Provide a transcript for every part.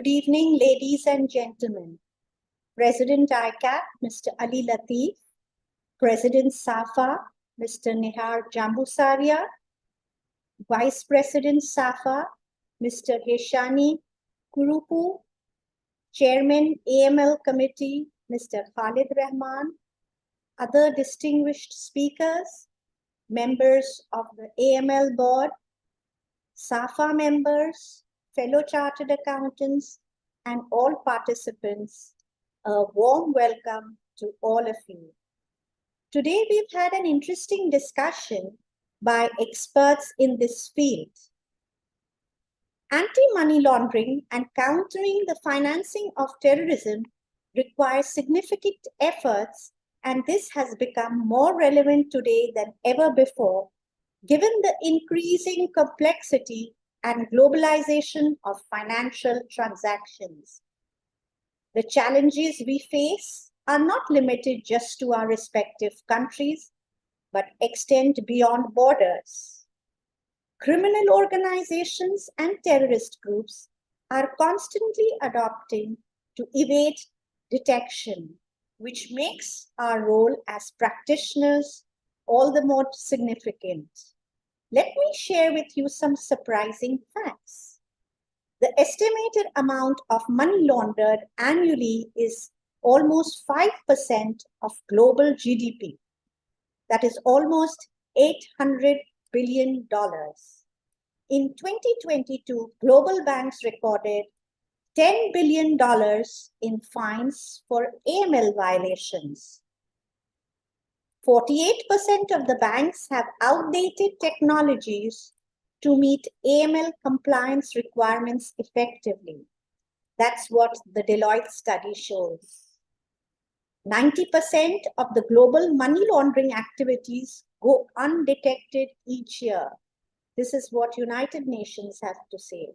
Good evening, ladies and gentlemen. President ICAP, Mr. Ali Latif, President SAFA, Mr. Nihar Jambusaria, Vice President SAFA, Mr. Heshani Kurupu, Chairman AML Committee, Mr. Khalid Rahman, other distinguished speakers, members of the AML board, SAFA members, fellow chartered accountants, and all participants, a warm welcome to all of you. Today, we've had an interesting discussion by experts in this field. Anti-money laundering and countering the financing of terrorism requires significant efforts, and this has become more relevant today than ever before, given the increasing complexity and globalization of financial transactions. The challenges we face are not limited just to our respective countries, but extend beyond borders. Criminal organizations and terrorist groups are constantly adopting to evade detection, which makes our role as practitioners all the more significant. Let me share with you some surprising facts. The estimated amount of money laundered annually is almost 5% of global GDP. That is almost $800 billion. In 2022, global banks recorded $10 billion in fines for AML violations. 48% of the banks have outdated technologies to meet AML compliance requirements effectively. That's what the Deloitte study shows. 90% of the global money laundering activities go undetected each year. This is what United Nations have to say.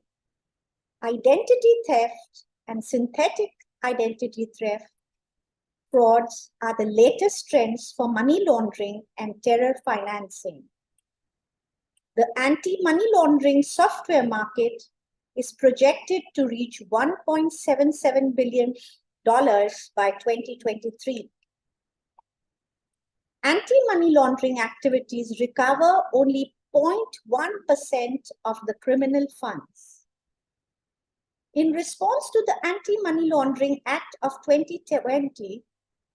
Identity theft and synthetic identity theft frauds are the latest trends for money laundering and terror financing. The anti-money laundering software market is projected to reach $1.77 billion by 2023. Anti-money laundering activities recover only 0.1% of the criminal funds. In response to the Anti-Money Laundering Act of 2020,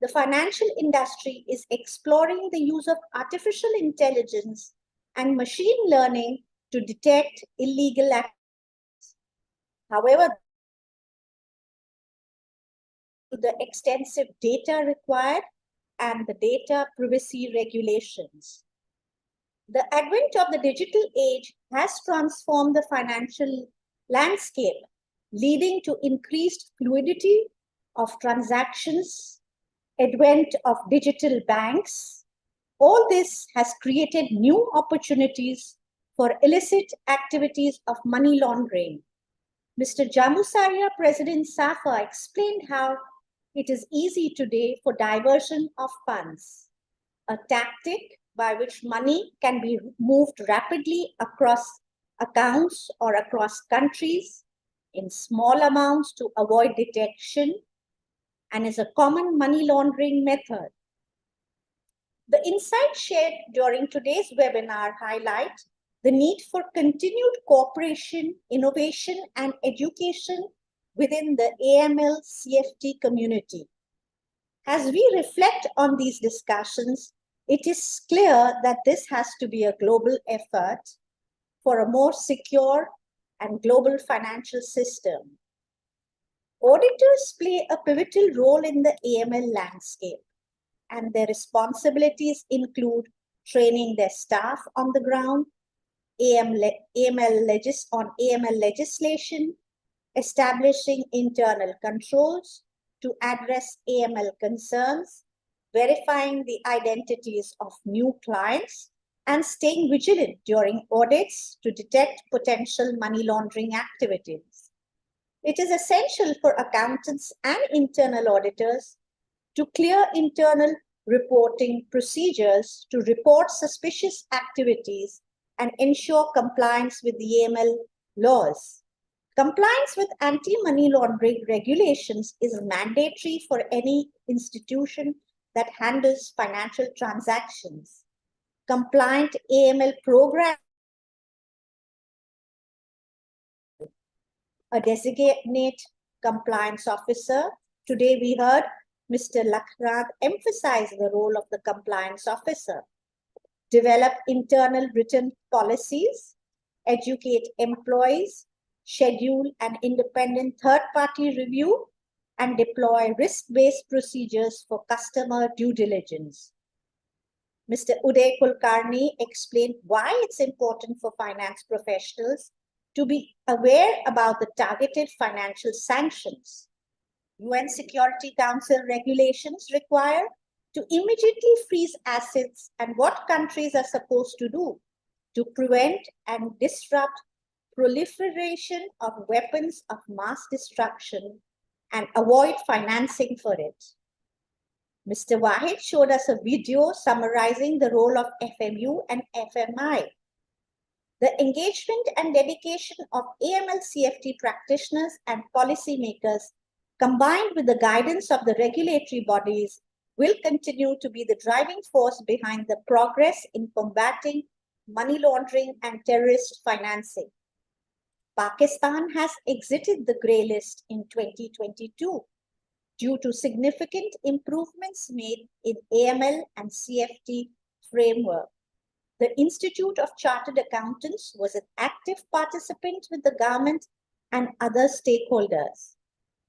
the financial industry is exploring the use of artificial intelligence and machine learning to detect illegal activities. However, the extensive data required and the data privacy regulations. The advent of the digital age has transformed the financial landscape, leading to increased fluidity of transactions, advent of digital banks. All this has created new opportunities for illicit activities of money laundering. Mr. Jambusaria, President SAFA, explained how it is easy today for diversion of funds, a tactic by which money can be moved rapidly across accounts or across countries in small amounts to avoid detection, and is a common money laundering method. The insights shared during today's webinar highlight the need for continued cooperation, innovation, and education within the AML CFT community. As we reflect on these discussions, it is clear that this has to be a global effort for a more secure and global financial system. Auditors play a pivotal role in the AML landscape, and their responsibilities include training their staff on the ground, AML legislation, establishing internal controls to address AML concerns, verifying the identities of new clients, and staying vigilant during audits to detect potential money laundering activities. It is essential for accountants and internal auditors to clear internal reporting procedures to report suspicious activities and ensure compliance with the AML laws. Compliance with anti-money laundering regulations is mandatory for any institution that handles financial transactions. Compliant AML program, a designate compliance officer. Today we heard Mr. Laknath emphasize the role of the compliance officer. Develop internal written policies, educate employees, schedule an independent third-party review, and deploy risk-based procedures for customer due diligence. Mr. Uday Kulkarni explained why it's important for finance professionals to be aware about the targeted financial sanctions. UN Security Council regulations require to immediately freeze assets and what countries are supposed to do to prevent and disrupt proliferation of weapons of mass destruction and avoid financing for it. Mr. Wahid showed us a video summarizing the role of FMU and FMI. The engagement and dedication of AML CFT practitioners and policymakers, combined with the guidance of the regulatory bodies, will continue to be the driving force behind the progress in combating money laundering and terrorist financing. Pakistan has exited the grey list in 2022 due to significant improvements made in AML and CFT framework. The Institute of Chartered Accountants was an active participant with the government and other stakeholders.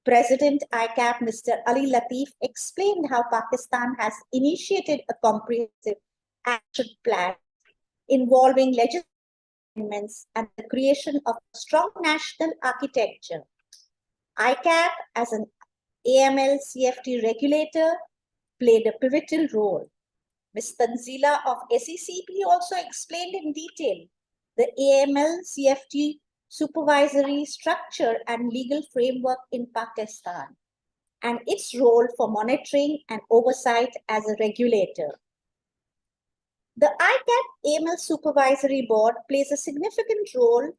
President ICAP, Mr. Ali Latif, explained how Pakistan has initiated a comprehensive action plan involving legislative amendments and the creation of a strong national architecture. ICAP, as an AML CFT regulator, played a pivotal role. Ms. Tanzila of SECP also explained in detail the AML CFT supervisory structure and legal framework in Pakistan and its role for monitoring and oversight as a regulator. The ICAP AML Supervisory Board plays a significant role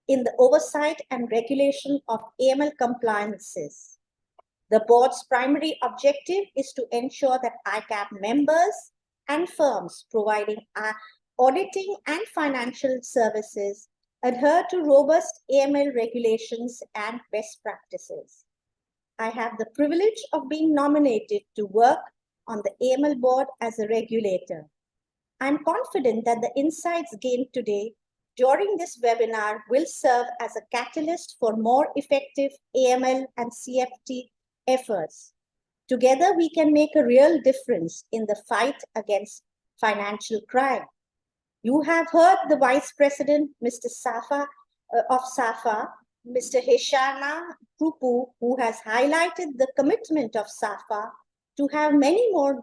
in the oversight and regulation of AML compliances. The board's primary objective is to ensure that ICAP members and firms providing auditing and financial services adhere to robust AML regulations and best practices. I have the privilege of being nominated to work on the AML board as a regulator. I'm confident that the insights gained today during this webinar will serve as a catalyst for more effective AML and CFT efforts. Together, we can make a real difference in the fight against financial crime. You have heard the Vice President, Mr. SAFA, of SAFA, Mr. Heshana Krupu, who has highlighted the commitment of SAFA to have many more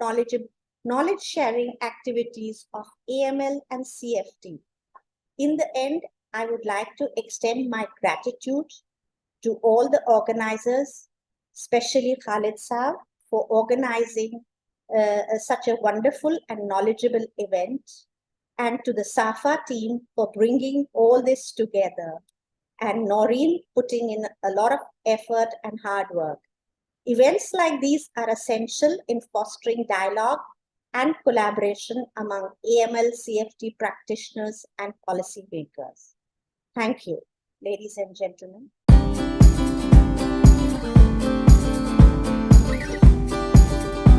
knowledge-sharing activities of AML and CFT. In the end, I would like to extend my gratitude to all the organizers, especially Khalid Saab, for organizing such a wonderful and knowledgeable event, and to the SAFA team for bringing all this together, and Noreen putting in a lot of effort and hard work. Events like these are essential in fostering dialogue and collaboration among AML CFT practitioners and policymakers. Thank you, ladies and gentlemen.